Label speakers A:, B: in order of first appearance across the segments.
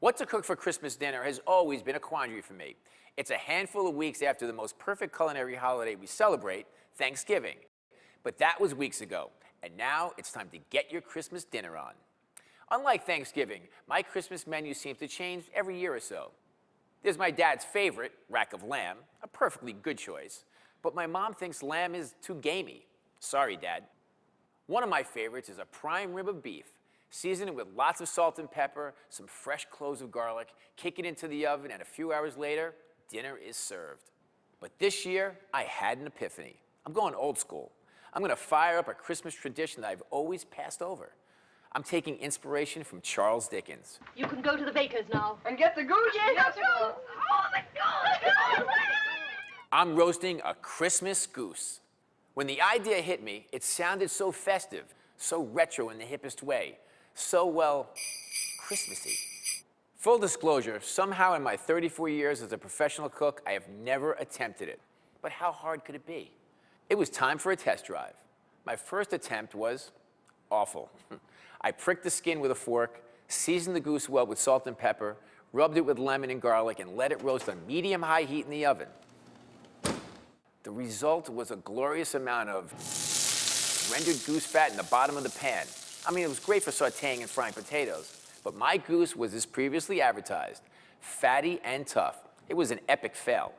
A: What to cook for Christmas dinner has always been a quandary for me. It's a handful of weeks after the most perfect culinary holiday we celebrate, Thanksgiving. But that was weeks ago, and now it's time to get your Christmas dinner on. Unlike Thanksgiving, my Christmas menu seems to change every year or so. There's my dad's favorite, rack of lamb, a perfectly good choice, but my mom thinks lamb is too gamey. Sorry, Dad. One of my favorites is a prime rib of beef. Season it with lots of salt and pepper, some fresh cloves of garlic, kick it into the oven, and a few hours later, dinner is served. But this year, I had an epiphany. I'm going old school. I'm gonna fire up a Christmas tradition that I've always passed over. I'm taking inspiration from Charles Dickens.
B: You can go to the baker's now.
C: And get the goose?
B: Yes, oh, the goose!
A: I'm roasting a Christmas goose. When the idea hit me, it sounded so festive, so retro in the hippest way, so, well, Christmassy. Full disclosure, somehow in my 34 years as a professional cook, I have never attempted it. But how hard could it be? It was time for a test drive. My first attempt was awful. I pricked the skin with a fork, seasoned the goose well with salt and pepper, rubbed it with lemon and garlic, and let it roast on medium-high heat in the oven. The result was a glorious amount of rendered goose fat in the bottom of the pan. I mean, it was great for sautéing and frying potatoes, but my goose was as previously advertised, fatty and tough. It was an epic fail.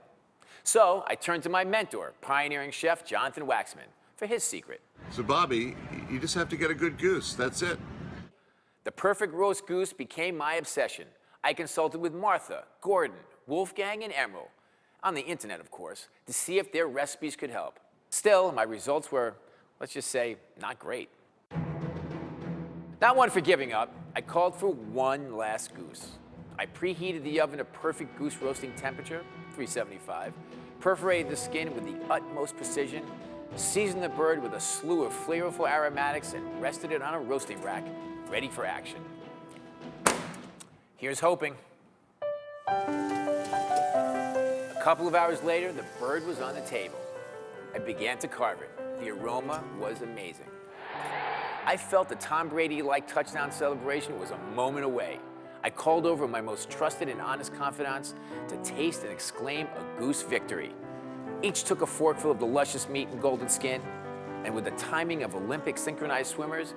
A: So I turned to my mentor, pioneering chef Jonathan Waxman, for his secret.
D: So Bobby, you just have to get a good goose, that's it.
A: The perfect roast goose became my obsession. I consulted with Martha, Gordon, Wolfgang, and Emerald, on the internet, of course, to see if their recipes could help. Still, my results were, let's just say, not great. Not one for giving up, I called for one last goose. I preheated the oven to perfect goose roasting temperature, 375, perforated the skin with the utmost precision, seasoned the bird with a slew of flavorful aromatics, and rested it on a roasting rack, ready for action. Here's hoping. A couple of hours later, the bird was on the table. I began to carve it. The aroma was amazing. I felt the Tom Brady-like touchdown celebration was a moment away. I called over my most trusted and honest confidants to taste and exclaim a goose victory. Each took a forkful of the luscious meat and golden skin, and with the timing of Olympic synchronized swimmers,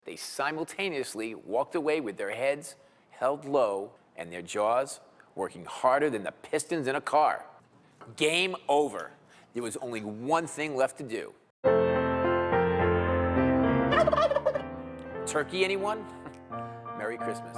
A: they simultaneously walked away with their heads held low and their jaws working harder than the pistons in a car. Game over. There was only one thing left to do. Turkey, anyone? Merry Christmas.